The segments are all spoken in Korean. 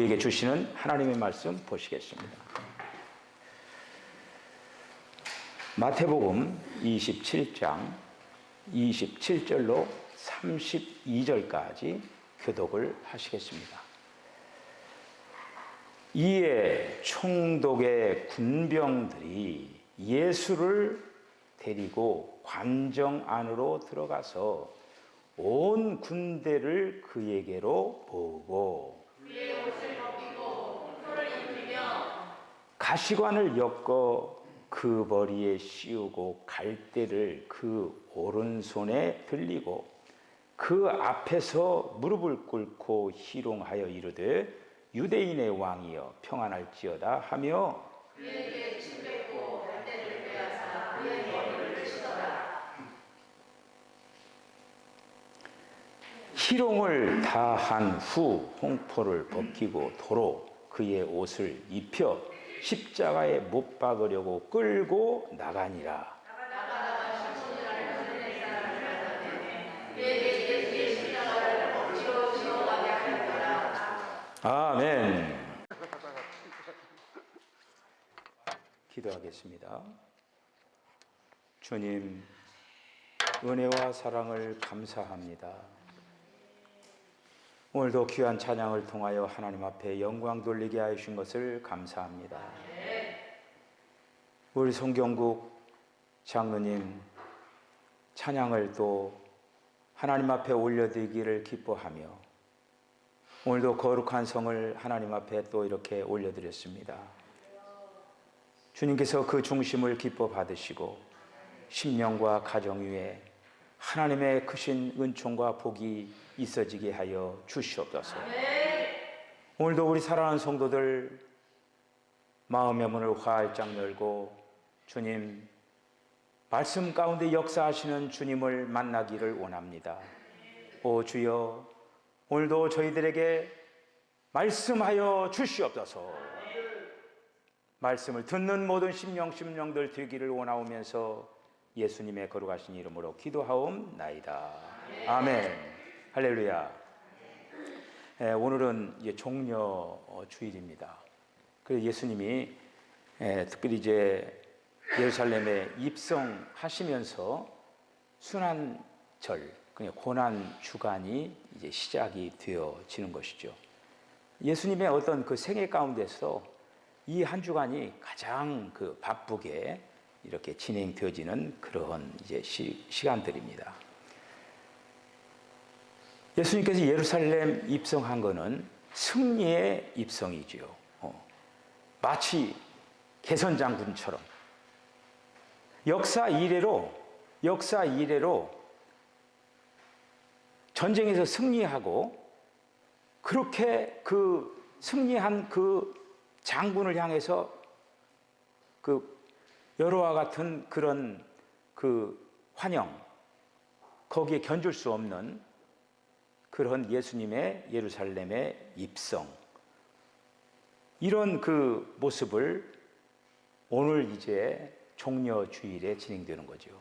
우리에게 주시는 하나님의 말씀 보시겠습니다. 마태복음 27장 27절로 32절까지 교독을 하시겠습니다. 이에 총독의 군병들이 예수를 데리고 관정 안으로 들어가서 온 군대를 그에게로 모으고 그의 옷을 벗기고 흉터를 입히며 가시관을 엮어 그 머리에 씌우고 갈대를 그 오른손에 들리고 그 앞에서 무릎을 꿇고 희롱하여 이르되 유대인의 왕이여 평안할지어다 하며 그에게 침뱉고 갈대를 빼앗아 그의 머리를 치더라. 희롱을 다 한 후 홍포를 벗기고 도로 그의 옷을 입혀 십자가에 못 박으려고 끌고 나가니라. 그에게 십자가를 억지로 지어가게 하였더라. 아멘. 기도하겠습니다. 주님, 은혜와 사랑을 감사합니다. 오늘도 귀한 찬양을 통하여 하나님 앞에 영광 돌리게 하신 것을 감사합니다. 우리 송경국 장로님 찬양을 또 하나님 앞에 올려드리기를 기뻐하며 오늘도 거룩한 성을 하나님 앞에 또 이렇게 올려드렸습니다. 주님께서 그 중심을 기뻐 받으시고 심령과 가정 위에 하나님의 크신 은총과 복이 있어지게 하여 주시옵소서. 오늘도 우리 사랑하는 성도들 마음의 문을 활짝 열고 주님 말씀 가운데 역사하시는 주님을 만나기를 원합니다. 오 주여, 오늘도 저희들에게 말씀하여 주시옵소서. 말씀을 듣는 모든 심령들 되기를 원하오면서 예수님의 거룩하신 이름으로 기도하옵나이다. 아멘. 할렐루야. 오늘은 이제 종려 주일입니다. 그래서 예수님이 특별히 이제 예루살렘에 입성하시면서 순환절, 그러니까 고난 주간이 이제 시작이 되어지는 것이죠. 예수님의 어떤 그 생애 가운데서 이 한 주간이 가장 그 바쁘게 이렇게 진행되어지는 그런 이제 시간들입니다. 예수님께서 예루살렘 입성한 것은 승리의 입성이지요. 마치 개선장군처럼 역사 이래로 전쟁에서 승리하고 그렇게 그 승리한 그 장군을 향해서 그 여러와 같은 그런 그 환영, 거기에 견줄 수 없는 그런 예수님의 예루살렘의 입성, 이런 그 모습을 오늘 이제 종려 주일에 진행되는 거죠.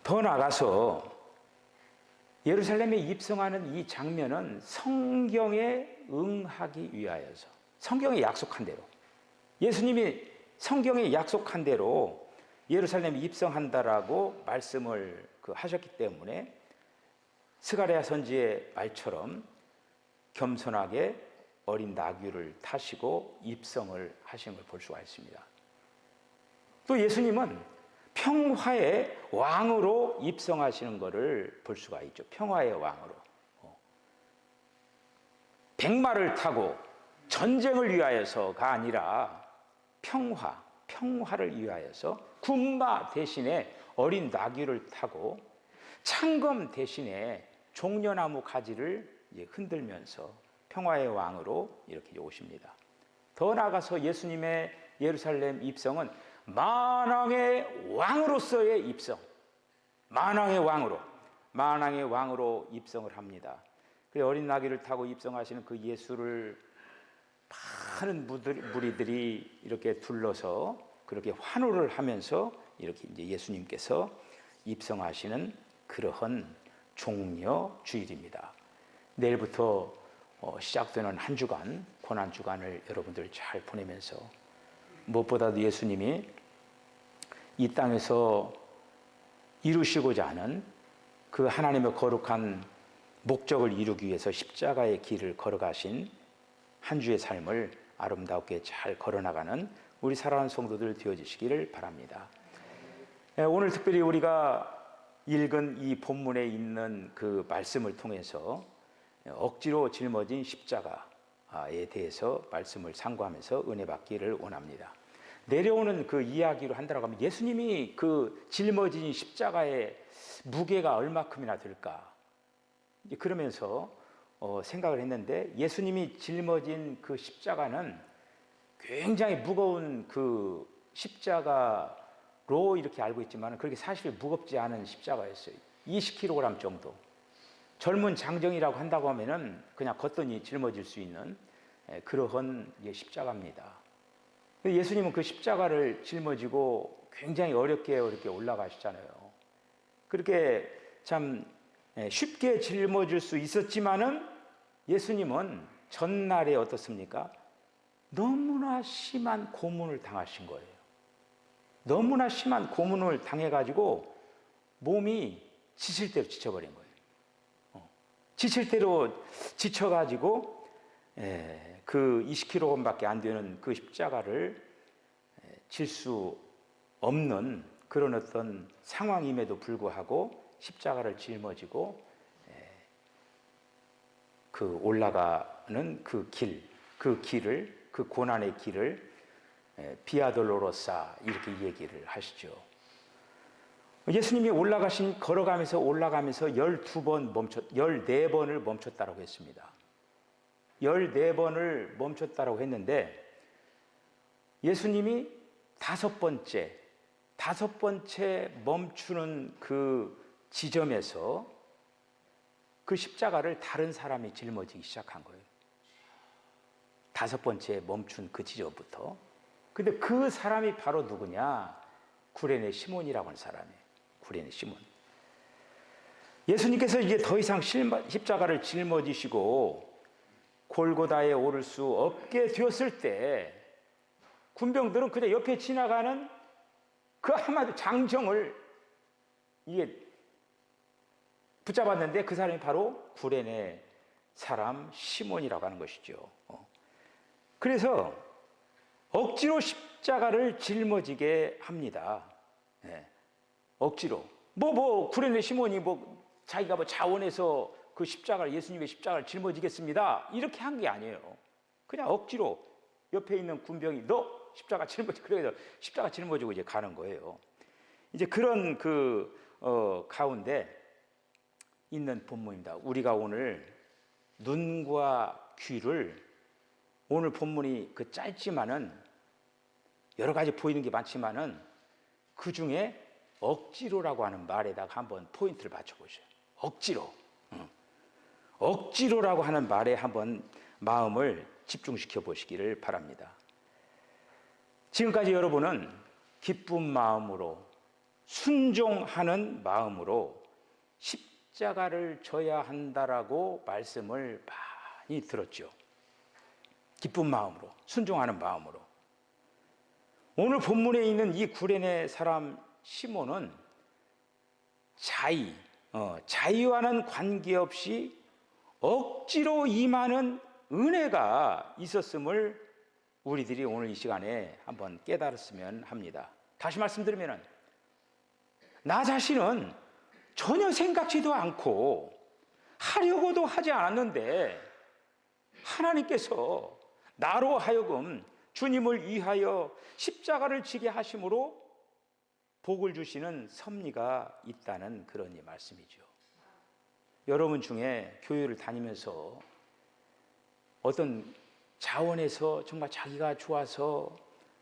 더 나아가서 예루살렘에 입성하는 이 장면은 성경에 응하기 위하여서, 성경에 약속한 대로, 예수님이 성경에 약속한 대로 예루살렘에 입성한다라고 말씀을 하셨기 때문에 스가랴 선지의 말처럼 겸손하게 어린 나귀를 타시고 입성을 하신 걸 볼 수가 있습니다. 또 예수님은 평화의 왕으로 입성하시는 것을 볼 수가 있죠. 평화의 왕으로. 백마를 타고 전쟁을 위하여서가 아니라 평화를 위하여서 군마 대신에 어린 나귀를 타고 창검 대신에 종려나무 가지를 흔들면서 평화의 왕으로 이렇게 오십니다. 더 나아가서 예수님의 예루살렘 입성은 만왕의 왕으로서의 입성, 만왕의 왕으로 입성을 합니다. 그래서 어린 나귀를 타고 입성하시는 그 예수를 많은 무리들이 이렇게 둘러서 그렇게 환호를 하면서 이렇게 이제 예수님께서 입성하시는 그러한 종려 주일입니다. 내일부터 시작되는 한 주간, 고난 주간을 여러분들 잘 보내면서 무엇보다도 예수님이 이 땅에서 이루시고자 하는 그 하나님의 거룩한 목적을 이루기 위해서 십자가의 길을 걸어가신 한 주의 삶을 아름답게 잘 걸어나가는 우리 사랑하는 성도들 되어주시기를 바랍니다. 오늘 특별히 우리가 읽은 이 본문에 있는 그 말씀을 통해서 억지로 짊어진 십자가에 대해서 말씀을 상고하면서 은혜 받기를 원합니다. 내려오는 그 이야기로 한다고 하면 예수님이 그 짊어진 십자가의 무게가 얼마큼이나 될까? 그러면서 생각을 했는데 예수님이 짊어진 그 십자가는 굉장히 무거운 그 십자가로 이렇게 알고 있지만 그렇게 사실 무겁지 않은 십자가였어요. 20kg 정도. 젊은 장정이라고 한다고 하면은 그냥 걷더니 짊어질 수 있는 그러한 십자가입니다. 예수님은 그 십자가를 짊어지고 굉장히 어렵게 올라가시잖아요. 그렇게 참 쉽게 짊어질 수 있었지만은 예수님은 전날에 어떻습니까? 너무나 심한 고문을 당하신 거예요. 너무나 심한 고문을 당해가지고 몸이 지칠 대로 지쳐버린 거예요. 지칠 대로 지쳐가지고 그 20kg밖에 안 되는 그 십자가를 질 수 없는 그런 어떤 상황임에도 불구하고 십자가를 짊어지고 그 올라가는 그 길을 그 고난의 길을 비아돌로로사 이렇게 얘기를 하시죠. 예수님이 걸어가면서 14번을 멈췄다라고 했습니다. 14번을 멈췄다라고 했는데 예수님이 다섯 번째 멈추는 그 지점에서 그 십자가를 다른 사람이 짊어지기 시작한 거예요. 다섯 번째 멈춘 그 지점부터. 근데 그 사람이 바로 누구냐? 구레네 시몬이라고 하는 사람이에요. 구레네 시몬. 예수님께서 이제 더 이상 십자가를 짊어지시고 골고다에 오를 수 없게 되었을 때 군병들은 그냥 옆에 지나가는 그 한마디 장정을 이게 붙잡았는데 그 사람이 바로 구레네 사람 시몬이라고 하는 것이죠. 그래서 억지로 십자가를 짊어지게 합니다. 억지로. 구레네 시몬이 자기가 자원해서 그 예수님의 십자가를 짊어지겠습니다. 이렇게 한 게 아니에요. 그냥 억지로 옆에 있는 군병이 너 십자가 짊어지, 그래서 십자가 짊어지고 이제 가는 거예요. 이제 그런 가운데 있는 본문입니다. 우리가 오늘 눈과 귀를 오늘 본문이 그 짧지만은 여러 가지 보이는 게 많지만은 그 중에 억지로라고 하는 말에다가 한번 포인트를 맞춰보셔요. 억지로라고 하는 말에 한번 마음을 집중시켜 보시기를 바랍니다. 지금까지 여러분은 기쁜 마음으로 순종하는 마음으로 십자가를 져야 한다라고 말씀을 많이 들었죠. 기쁜 마음으로, 순종하는 마음으로. 오늘 본문에 있는 이 구레네 사람 시몬은 자의와는 관계없이 억지로 임하는 은혜가 있었음을 우리들이 오늘 이 시간에 한번 깨달았으면 합니다. 다시 말씀드리면 나 자신은 전혀 생각지도 않고 하려고도 하지 않았는데 하나님께서 나로 하여금 주님을 위하여 십자가를 지게 하심으로 복을 주시는 섭리가 있다는 그런 말씀이죠. 여러분 중에 교회를 다니면서 어떤 자원에서 정말 자기가 좋아서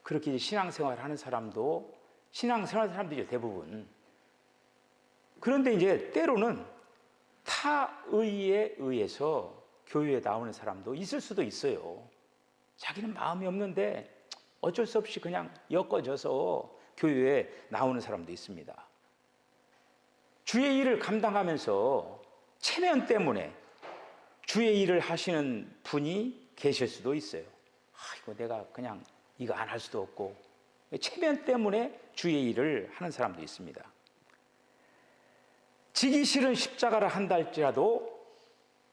그렇게 신앙생활을 하는 사람도 신앙생활 하는 사람들이죠, 대부분. 그런데 이제 때로는 타의에 의해서 교회에 나오는 사람도 있을 수도 있어요. 자기는 마음이 없는데 어쩔 수 없이 그냥 엮어져서 교회에 나오는 사람도 있습니다. 주의 일을 감당하면서 체면 때문에, 주의 일을 하시는 분이 계실 수도 있어요. 이거 내가 그냥 이거 안 할 수도 없고, 체면 때문에 주의 일을 하는 사람도 있습니다. 지기 싫은 십자가를 한다 할지라도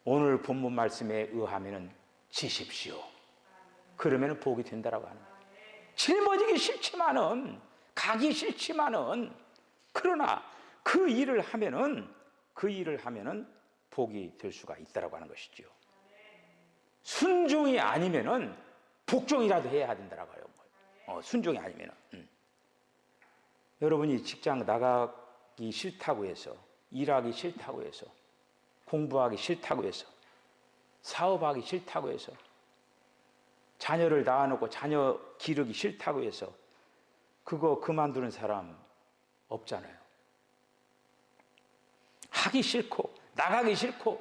오늘 본문 말씀에 의하면 지십시오. 그러면 복이 된다라고 하는 거예요. 짊어지기 싫지만은, 가기 싫지만은, 그러나 그 일을 하면은 복이 될 수가 있다라고 하는 것이죠. 순종이 아니면은 복종이라도 해야 된다라고 하는 거예요. 순종이 아니면은. 여러분이 직장 나가기 싫다고 해서, 일하기 싫다고 해서, 공부하기 싫다고 해서, 사업하기 싫다고 해서, 자녀를 낳아놓고 자녀 기르기 싫다고 해서 그거 그만두는 사람 없잖아요. 하기 싫고 나가기 싫고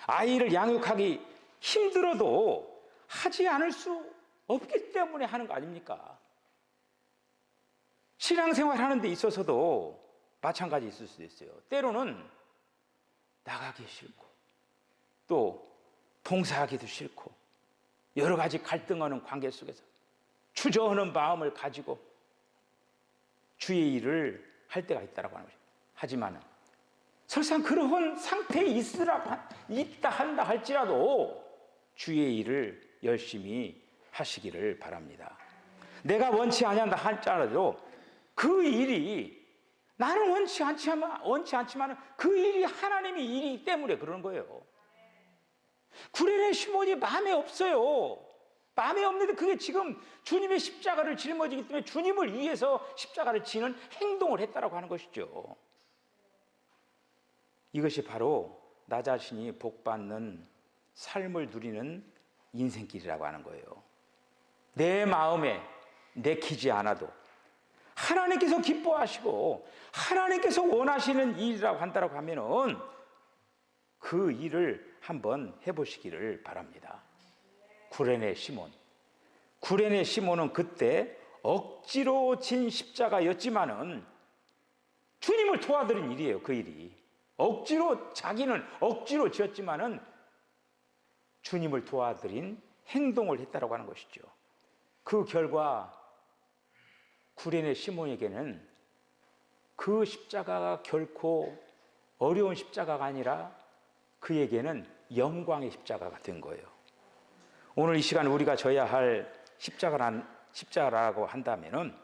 아이를 양육하기 힘들어도 하지 않을 수 없기 때문에 하는 거 아닙니까? 신앙생활 하는 데 있어서도 마찬가지 있을 수도 있어요. 때로는 나가기 싫고 또 봉사하기도 싫고 여러 가지 갈등하는 관계 속에서 주저하는 마음을 가지고 주의 일을 할 때가 있다고 하는 거죠. 하지만 설사 그러한 상태에 있다 한다 할지라도 주의 일을 열심히 하시기를 바랍니다. 내가 원치 아니한다 할지라도 그 일이 나는 원치 않지만 그 일이 하나님의 일이기 때문에 그러는 거예요. 구레네 시몬이 마음에 없어요. 마음에 없는데 그게 지금 주님의 십자가를 짊어지기 때문에 주님을 위해서 십자가를 지는 행동을 했다라고 하는 것이죠. 이것이 바로 나 자신이 복받는 삶을 누리는 인생길이라고 하는 거예요. 내 마음에 내키지 않아도 하나님께서 기뻐하시고 하나님께서 원하시는 일이라고 한다고 하면은 그 일을 한번 해보시기를 바랍니다. 구레네 시몬은 그때 억지로 진 십자가였지만은 주님을 도와드린 일이에요. 그 일이 자기는 억지로 지었지만은 주님을 도와드린 행동을 했다라고 하는 것이죠. 그 결과 구레네 시몬에게는 그 십자가가 결코 어려운 십자가가 아니라 그에게는 영광의 십자가가 된 거예요. 오늘 이 시간 우리가 져야 할 십자가라고 한다면은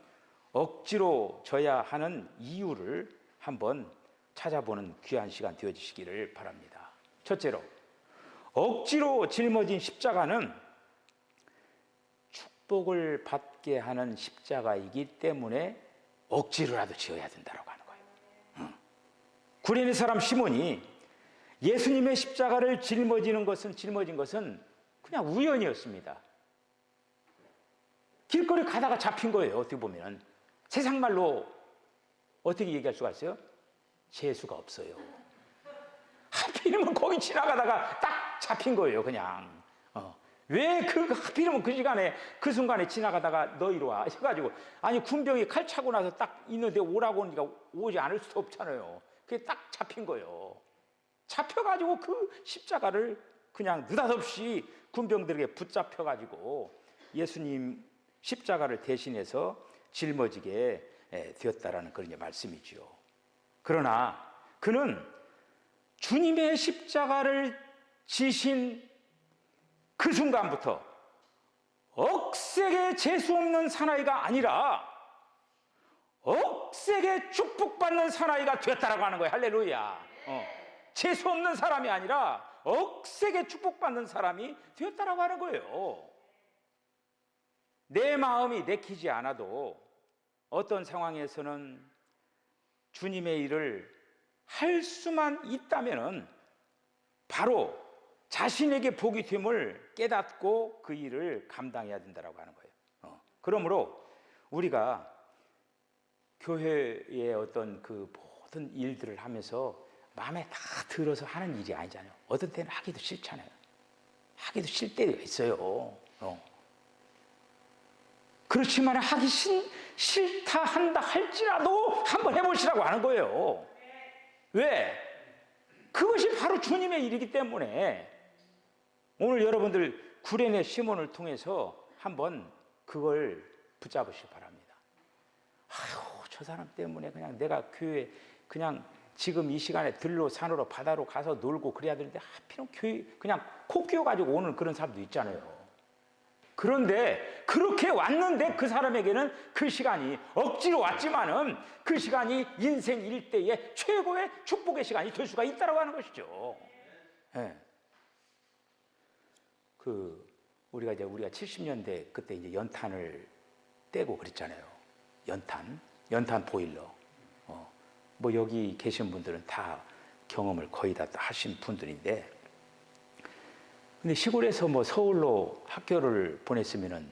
억지로 져야 하는 이유를 한번 찾아보는 귀한 시간 되어주시기를 바랍니다. 첫째로, 억지로 짊어진 십자가는 축복을 받게 하는 십자가이기 때문에 억지로라도 지어야 된다고 하는 거예요. 구레네 사람 시몬이 예수님의 십자가를 짊어진 것은 그냥 우연이었습니다. 길거리 가다가 잡힌 거예요. 어떻게 보면 세상 말로 어떻게 얘기할 수가 있어요? 재수가 없어요. 하필이면 거기 지나가다가 딱 잡힌 거예요. 그냥 왜 하필이면 그 시간에 그 순간에 지나가다가 너 이리 와 해가지고, 아니 군병이 칼 차고 나서 딱 있는데 오라고 하니까 오지 않을 수도 없잖아요. 그게 딱 잡힌 거예요. 잡혀가지고 그 십자가를 그냥 느닷없이 군병들에게 붙잡혀가지고 예수님 십자가를 대신해서 짊어지게 되었다라는 그런 말씀이지요. 그러나 그는 주님의 십자가를 지신 그 순간부터 억세게 재수 없는 사나이가 아니라 억세게 축복받는 사나이가 되었다라고 하는 거예요. 할렐루야. 재수 없는 사람이 아니라 억세게 축복받는 사람이 되었다라고 하는 거예요. 내 마음이 내키지 않아도 어떤 상황에서는 주님의 일을 할 수만 있다면은 바로 자신에게 복이 됨을 깨닫고 그 일을 감당해야 된다라고 하는 거예요. 그러므로 우리가 교회의 어떤 그 모든 일들을 하면서 마음에 다 들어서 하는 일이 아니잖아요. 어떤 때는 하기도 싫잖아요. 하기도 싫을 때가 있어요. 그렇지만 하기 싫다 한다 할지라도 한번 해보시라고 하는 거예요. 왜? 그것이 바로 주님의 일이기 때문에 오늘 여러분들 구레네 시몬을 통해서 한번 그걸 붙잡으시기 바랍니다. 아유, 저 사람 때문에 그냥 내가 교회 그냥 지금 이 시간에 들로 산으로 바다로 가서 놀고 그래야 되는데 하필은 교회 그냥 코 끼워가지고 오는 그런 사람도 있잖아요. 그런데 그렇게 왔는데 그 사람에게는 그 시간이 억지로 왔지만은 그 시간이 인생 일대의 최고의 축복의 시간이 될 수가 있다라고 하는 것이죠. 네. 우리가 70년대 그때 이제 연탄을 떼고 그랬잖아요. 연탄 보일러. 뭐 여기 계신 분들은 다 경험을 거의 다 하신 분들인데, 근데 시골에서 뭐 서울로 학교를 보냈으면은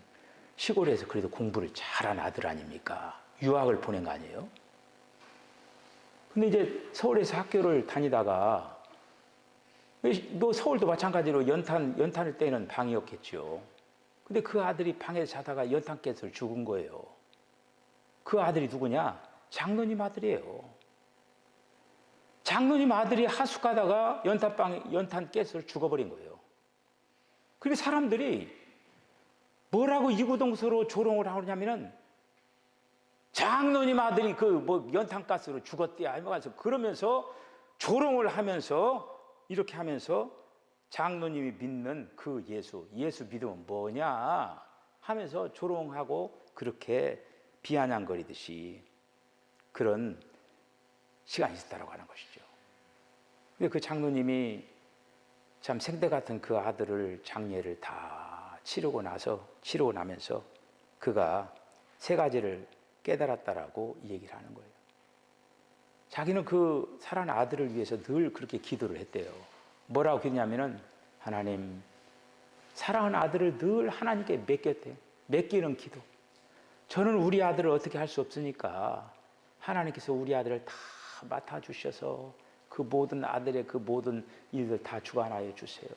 시골에서 그래도 공부를 잘한 아들 아닙니까? 유학을 보낸 거 아니에요? 근데 이제 서울에서 학교를 다니다가, 뭐 서울도 마찬가지로 연탄을 떼는 방이었겠죠. 근데 그 아들이 방에서 자다가 연탄가스를 죽은 거예요. 그 아들이 누구냐? 장로님 아들이에요. 장로님 아들이 하숙 가다가 연탄가스를 죽어버린 거예요. 그리고 사람들이 뭐라고 이구동서로 조롱을 하냐면은 장로님 아들이 연탄가스로 죽었대야 하면서 그러면서 조롱을 하면서 이렇게 하면서 장로님이 믿는 그 예수 믿으면 뭐냐 하면서 조롱하고 그렇게 비아냥거리듯이 그런 시간이 있었다고 하는 것이죠. 근데 그 장로님이 참 생대 같은 그 아들을 장례를 다 치르고 나면서 그가 세 가지를 깨달았다라고 얘기를 하는 거예요. 자기는 그 살아난 아들을 위해서 늘 그렇게 기도를 했대요. 뭐라고 기도냐면은 하나님, 사랑하는 아들을 늘 하나님께 맡겼대요. 맡기는 기도. 저는 우리 아들을 어떻게 할 수 없으니까 하나님께서 우리 아들을 다 맡아주셔서 그 모든 아들의 그 모든 일들 다 주관하여 주세요.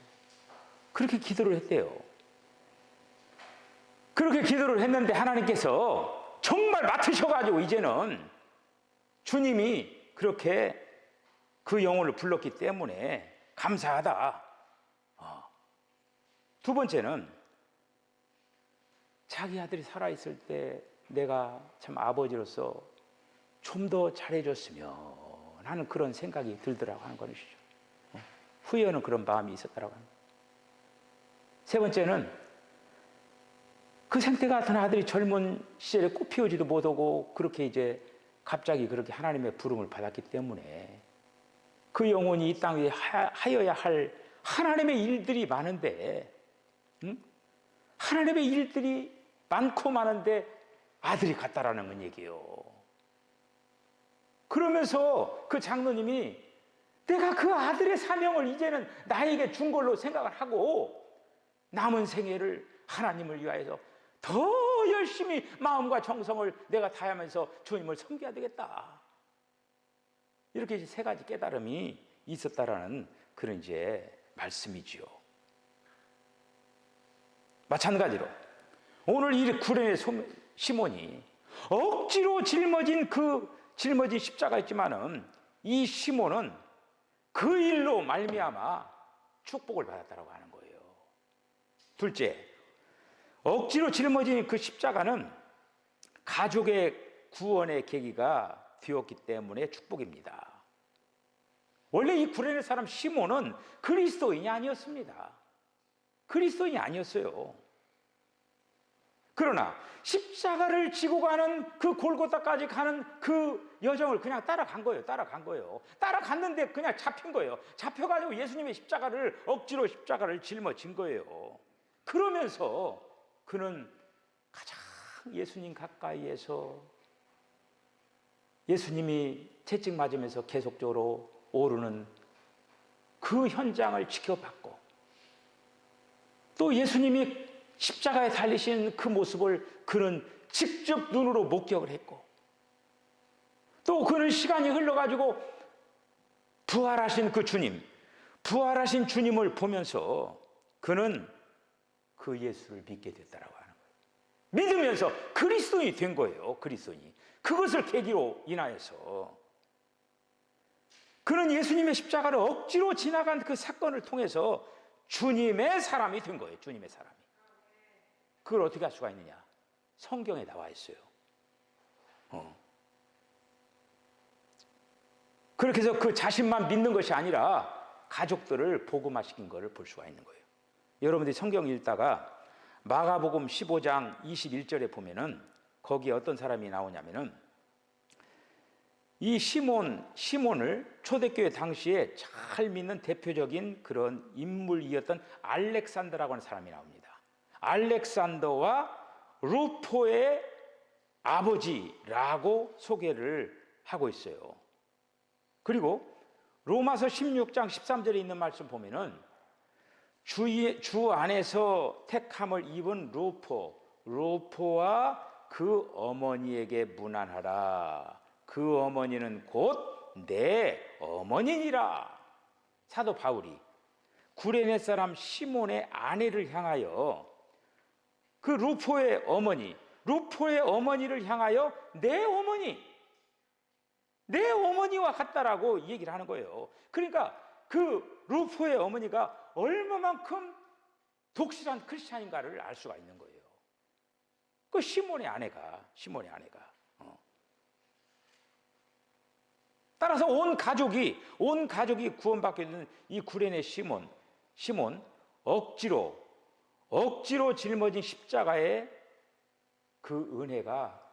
그렇게 기도를 했대요. 그렇게 기도를 했는데 하나님께서 정말 맡으셔가지고 이제는 주님이 그렇게 그 영혼을 불렀기 때문에 감사하다. 두 번째는 자기 아들이 살아있을 때 내가 참 아버지로서 좀 더 잘해줬으면 하는 그런 생각이 들더라고 하는 것이죠. 후회하는 그런 마음이 있었다라고 합니다. 세 번째는 그 생태 같은 아들이 젊은 시절에 꽃 피우지도 못하고 그렇게 이제 갑자기 그렇게 하나님의 부름을 받았기 때문에 그 영혼이 이 땅 위에 하여야 할 하나님의 일들이 많은데, 하나님의 일들이 많고 많은데 아들이 갔다라는 얘기예요. 그러면서 그 장로님이 내가 그 아들의 사명을 이제는 나에게 준 걸로 생각을 하고 남은 생애를 하나님을 위하여서 더 열심히 마음과 정성을 내가 다하면서 주님을 섬겨야 되겠다. 이렇게 이제 세 가지 깨달음이 있었다라는 그런 이제 말씀이지요. 마찬가지로 오늘 이 구레네 시몬이 억지로 짊어진 십자가 있지만은 이 시몬은 그 일로 말미암아 축복을 받았다라고 하는 거예요. 둘째, 억지로 짊어진 그 십자가는 가족의 구원의 계기가 되었기 때문에 축복입니다. 원래 이 구레네 사람 시몬은 그리스도인이 아니었습니다. 그리스도인이 아니었어요. 그러나 십자가를 지고 가는 그 골고다까지 가는 그 여정을 그냥 따라간 거예요. 따라갔는데 그냥 잡힌 거예요. 잡혀가지고 예수님의 억지로 십자가를 짊어진 거예요. 그러면서 그는 가장 예수님 가까이에서 예수님이 채찍 맞으면서 계속적으로 오르는 그 현장을 지켜봤고, 또 예수님이 십자가에 달리신 그 모습을 그는 직접 눈으로 목격을 했고, 또 그는 시간이 흘러가지고 부활하신 주님을 보면서 그는 그 예수를 믿게 됐다라고 하는 거예요. 믿으면서 그리스도인이 된 거예요. 그리스도인이. 그것을 계기로 인하여서 그는 예수님의 십자가를 억지로 지나간 그 사건을 통해서 주님의 사람이 된 거예요. 주님의 사람이. 그걸 어떻게 할 수가 있느냐? 성경에 나와 있어요. 그렇게 해서 그 자신만 믿는 것이 아니라 가족들을 복음화시킨 것을 볼 수가 있는 거예요. 여러분들이 성경 읽다가 마가복음 15장 21절에 보면은 거기에 어떤 사람이 나오냐면은 이 시몬을 초대교회 당시에 잘 믿는 대표적인 그런 인물이었던 알렉산더라고 하는 사람이 나옵니다. 알렉산더와 루포의 아버지라고 소개를 하고 있어요. 그리고 로마서 16장 13절에 있는 말씀 보면은 주 안에서 택함을 입은 루포와 그 어머니에게 문안하라. 그 어머니는 곧 내 어머니니라. 사도 바울이 구레네 사람 시몬의 아내를 향하여 그 루포의 어머니를 향하여 내 어머니와 같다라고 얘기를 하는 거예요. 그러니까 그 루포의 어머니가 얼마만큼 독실한 크리스찬인가를 알 수가 있는 거예요. 그 시몬의 아내가. 따라서 온 가족이 구원받게 되는 이 구레네 시몬 억지로 짊어진 십자가의 그 은혜가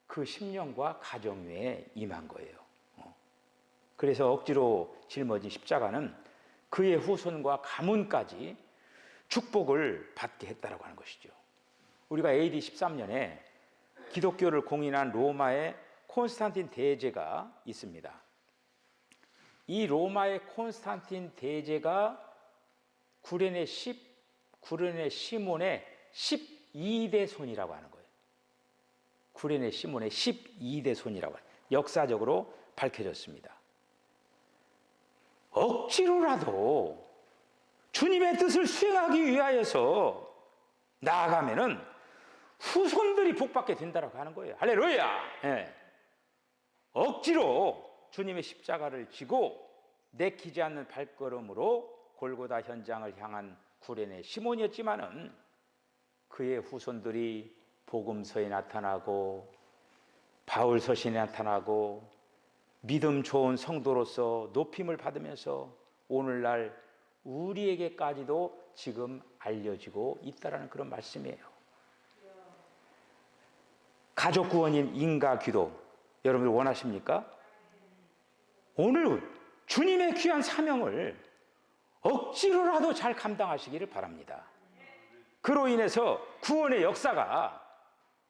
그 심령과 가정 위에 임한 거예요. 그래서 억지로 짊어진 십자가는 그의 후손과 가문까지 축복을 받게 했다라고 하는 것이죠. 우리가 AD 13년에 기독교를 공인한 로마의 콘스탄틴 대제가 있습니다. 이 로마의 콘스탄틴 대제가 구레네 시몬의 12대 손이라고 하는 거예요. 구레네 시몬의 12대 손이라고 해요. 역사적으로 밝혀졌습니다. 억지로라도 주님의 뜻을 수행하기 위하여서 나아가면은 후손들이 복받게 된다고 하는 거예요. 할렐루야! 네. 억지로 주님의 십자가를 지고 내키지 않는 발걸음으로 골고다 현장을 향한 구레네 시몬이었지만은 그의 후손들이 복음서에 나타나고 바울 서신에 나타나고 믿음 좋은 성도로서 높임을 받으면서 오늘날 우리에게까지도 지금 알려지고 있다라는 그런 말씀이에요. 가족 구원인 인가 기도 여러분들 원하십니까? 오늘 주님의 귀한 사명을 억지로라도 잘 감당하시기를 바랍니다. 그로 인해서 구원의 역사가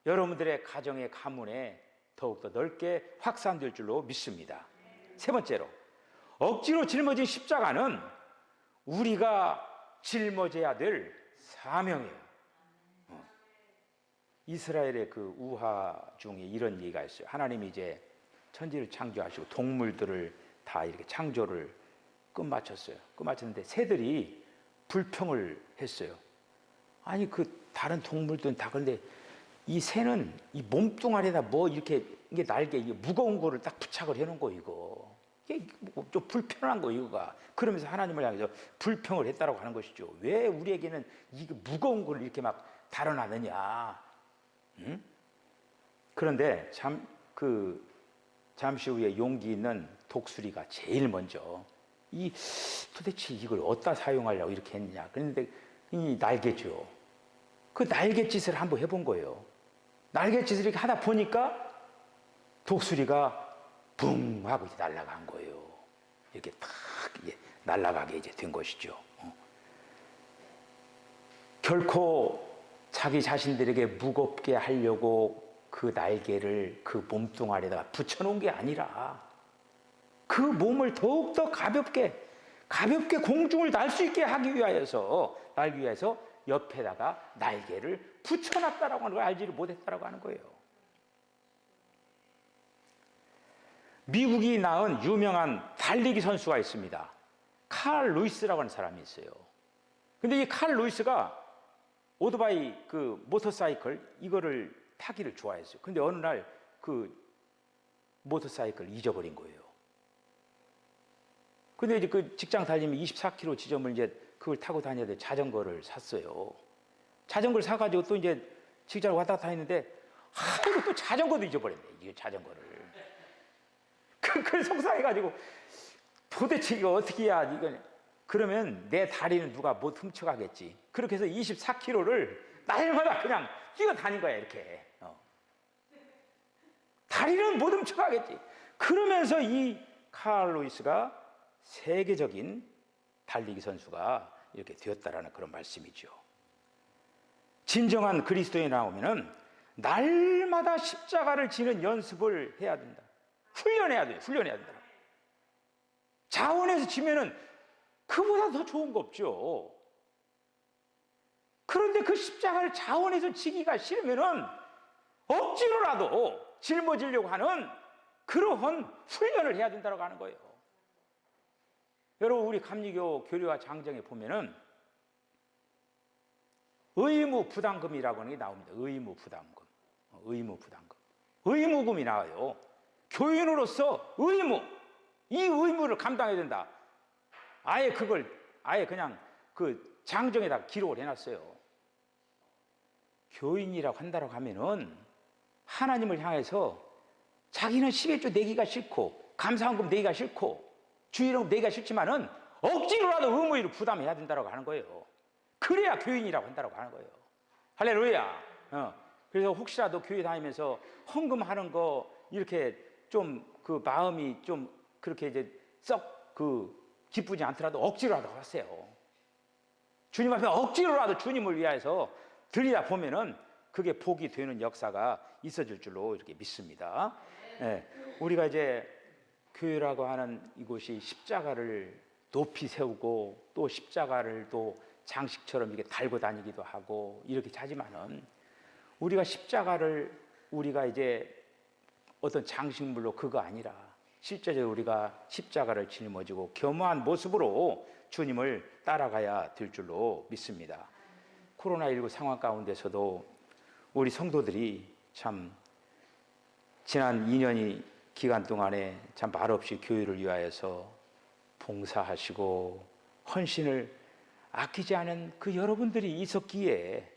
여러분들의 가정의 가문에 더욱더 넓게 확산될 줄로 믿습니다. 세 번째로, 억지로 짊어진 십자가는 우리가 짊어져야 될 사명이에요. 이스라엘의 그 우화 중에 이런 얘기가 있어요. 하나님이 이제 천지를 창조하시고 동물들을 다 이렇게 창조를 끝마쳤는데 새들이 불평을 했어요. 아니 그 다른 동물들은 다 그런데 이 새는 이 몸뚱아리에다 뭐 이렇게 이게 날개 이게 무거운 거를 딱 부착을 해놓은 거 이거 이게 좀 불편한 거 이거가. 그러면서 하나님을 향해서 불평을 했다라고 하는 것이죠. 왜 우리에게는 이 무거운 걸 이렇게 막 달아나느냐? 응? 그런데 잠시 후에 용기 있는 독수리가 제일 먼저 도대체 이걸 어디다 사용하려고 이렇게 했느냐. 그런데 이 날개죠. 그 날갯짓을 한번 해본 거예요. 날갯짓을 이렇게 하다 보니까 독수리가 붕 하고 이제 날아간 거예요. 이렇게 탁 날아가게 이제 된 것이죠. 결코 자기 자신들에게 무겁게 하려고 그 날개를 그 몸뚱아리에다가 붙여놓은 게 아니라 그 몸을 더욱더 가볍게 공중을 날 수 있게 하기 위하여서 옆에다가 날개를 붙여놨다라고 하는 걸 알지를 못했다라고 하는 거예요. 미국이 낳은 유명한 달리기 선수가 있습니다. 칼 루이스라고 하는 사람이 있어요. 근데 이 칼 루이스가 오토바이 그 모터사이클 이거를 타기를 좋아했어요. 근데 어느 날 그 모터사이클을 잊어버린 거예요. 근데 이제 그 직장 달리면 24km 지점을 이제 그 그걸 타고 다녀야 돼. 자전거를 샀어요. 자전거를 사가지고 또 이제 직장을 왔다 갔다 했는데, 이거 또 자전거도 잊어버렸네. 이 자전거를. 그걸 속상해가지고 도대체 이거 어떻게 해야 이거. 그러면 내 다리는 누가 못 훔쳐가겠지. 그렇게 해서 24km를 날마다 그냥 뛰어 다닌 거야, 이렇게. 다리는 못 훔쳐가겠지. 그러면서 이 칼 루이스가 세계적인 달리기 선수가 이렇게 되었다라는 그런 말씀이죠. 진정한 그리스도인이 나오면은 날마다 십자가를 지는 연습을 해야 된다. 훈련해야 돼요. 훈련해야 된다. 자원에서 지면은 그보다 더 좋은 거 없죠. 그런데 그 십자가를 자원에서 지기가 싫으면은 억지로라도 짊어지려고 하는 그러한 훈련을 해야 된다고 하는 거예요. 여러분, 우리 감리교 교리와 장정에 보면은 의무 부담금이라고 하는 게 나옵니다. 의무 부담금. 의무 부담금. 의무금이 나와요. 교인으로서 의무. 이 의무를 감당해야 된다. 아예 그걸 그냥 그 장정에다 기록을 해놨어요. 교인이라고 한다고 하면은 하나님을 향해서 자기는 11조 내기가 싫고 감사헌금 내기가 싫고 주일은 내기가 싫지만은 억지로라도 의무를 부담해야 된다고 하는 거예요. 그래야 교인이라고 한다고 하는 거예요. 할렐루야. 그래서 혹시라도 교회 다니면서 헌금하는 거 이렇게 좀 그 마음이 좀 그렇게 이제 썩 기쁘지 않더라도 억지로라도 하세요. 주님 앞에 억지로라도 주님을 위하여서 드리다 보면은 그게 복이 되는 역사가 있어질 줄로 이렇게 믿습니다. 네, 우리가 이제 교회라고 하는 이곳이 십자가를 높이 세우고 또 십자가를 또 장식처럼 이렇게 달고 다니기도 하고 이렇게 하지만은 우리가 십자가를 우리가 이제 어떤 장식물로 그거 아니라 실제적으로 우리가 십자가를 짊어지고 겸허한 모습으로 주님을 따라가야 될 줄로 믿습니다. 코로나19 상황 가운데서도 우리 성도들이 참 지난 2년이 기간 동안에 참 말없이 교회를 위하여서 봉사하시고 헌신을 아끼지 않은 그 여러분들이 있었기에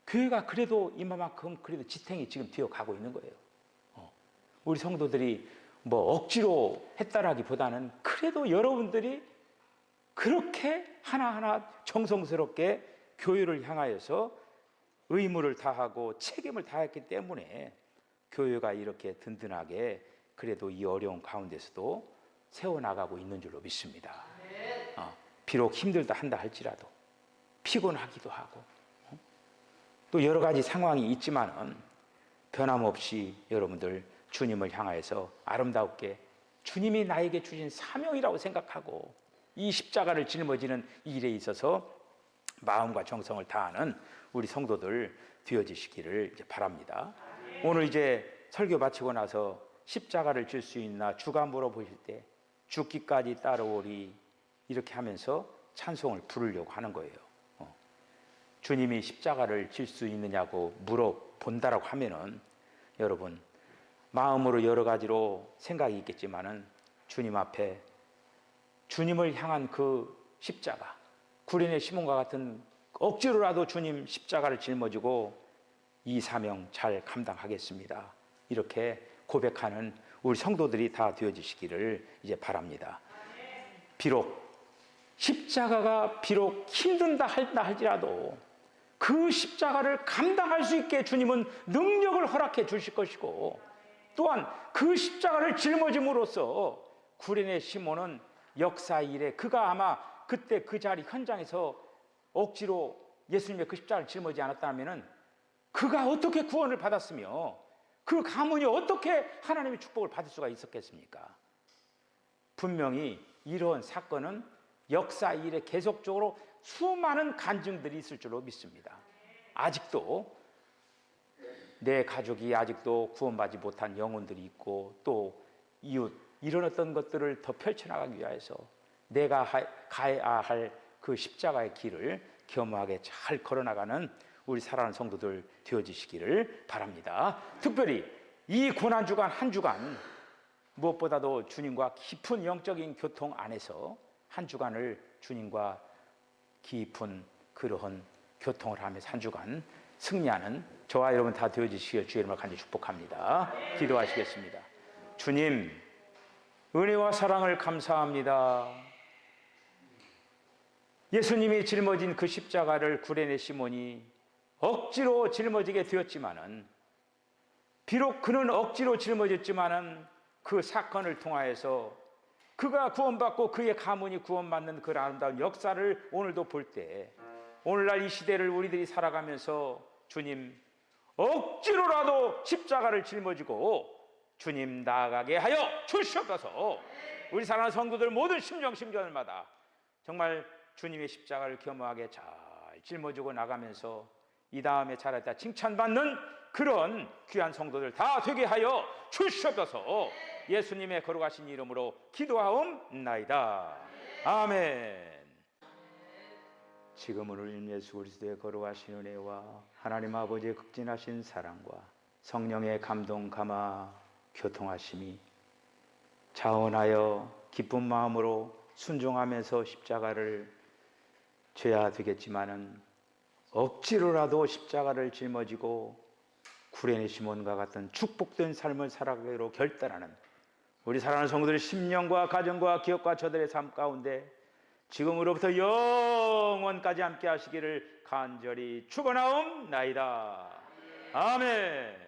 교회가 그래도 이만큼 그래도 지탱이 지금 되어가고 있는 거예요. 우리 성도들이 뭐 억지로 했다라기보다는 그래도 여러분들이 그렇게 하나하나 정성스럽게 교회를 향하여서 의무를 다하고 책임을 다했기 때문에 교회가 이렇게 든든하게 그래도 이 어려운 가운데서도 세워나가고 있는 줄로 믿습니다. 비록 힘들다 한다 할지라도 피곤하기도 하고 또 여러 가지 상황이 있지만은 변함없이 여러분들 주님을 향하여서 아름답게 주님이 나에게 주신 사명이라고 생각하고 이 십자가를 짊어지는 일에 있어서 마음과 정성을 다하는 우리 성도들 되어지시기를 이제 바랍니다. 오늘 이제 설교 마치고 나서 십자가를 질 수 있나 주가 물어보실 때 죽기까지 따라오리 이렇게 하면서 찬송을 부르려고 하는 거예요. 주님이 십자가를 질 수 있느냐고 물어본다라고 하면은 여러분 마음으로 여러 가지로 생각이 있겠지만은 주님 앞에 주님을 향한 그 십자가 구린의 시몬과 같은 억지로라도 주님 십자가를 짊어지고 이 사명 잘 감당하겠습니다. 이렇게 고백하는 우리 성도들이 다 되어지시기를 이제 바랍니다. 비록 십자가가 비록 힘든다 할지라도 그 십자가를 감당할 수 있게 주님은 능력을 허락해 주실 것이고 또한 그 십자가를 짊어짐으로써 구레네 시몬은 역사 일에 그가 아마 그때 그 자리 현장에서 억지로 예수님의 그 십자가를 짊어지지 않았다면 그가 어떻게 구원을 받았으며 그 가문이 어떻게 하나님의 축복을 받을 수가 있었겠습니까? 분명히 이런 사건은 역사 일에 계속적으로 수많은 간증들이 있을 줄로 믿습니다. 아직도 내 가족이 아직도 구원받지 못한 영혼들이 있고 또 이웃 이런 어떤 것들을 더 펼쳐나가기 위해서 내가 가야 할 그 십자가의 길을 겸허하게 잘 걸어나가는 우리 사랑하는 성도들 되어지시기를 바랍니다. 특별히 이 고난주간 한 주간 무엇보다도 주님과 깊은 영적인 교통 안에서 한 주간을 주님과 깊은 그러한 교통을 하면서 한 주간 승리하는 저와 여러분 다 되어주시길 주의 이름으로 간절히 축복합니다. 기도하시겠습니다. 주님, 은혜와 사랑을 감사합니다. 예수님이 짊어진 그 십자가를 구레네 시몬이 억지로 짊어지게 되었지만은, 비록 그는 억지로 짊어졌지만은 그 사건을 통하여서 그가 구원받고 그의 가문이 구원받는 그 아름다운 역사를 오늘도 볼 때, 오늘날 이 시대를 우리들이 살아가면서 주님, 억지로라도 십자가를 짊어지고 주님 나아가게 하여 주시옵소서. 우리 사랑하는 성도들 모든 심정마다 정말 주님의 십자가를 겸허하게 잘 짊어지고 나가면서 이 다음에 잘했다 칭찬받는 그런 귀한 성도들 다 되게 하여 주시옵소서. 예수님의 거룩하신 이름으로 기도하옵나이다. 아멘. 지금은 우리 예수 그리스도의 거룩하신 은혜와 하나님 아버지의 극진하신 사랑과 성령의 감동 감화 교통하심이 자원하여 기쁜 마음으로 순종하면서 십자가를 져야 되겠지만은 억지로라도 십자가를 짊어지고 구레네 시몬과 같은 축복된 삶을 살아가기로 결단하는 우리 사랑하는 성도들의 심령과 가정과 기업과 저들의 삶 가운데 지금으로부터 영원까지 함께 하시기를 간절히 축원하옵나이다. 아멘.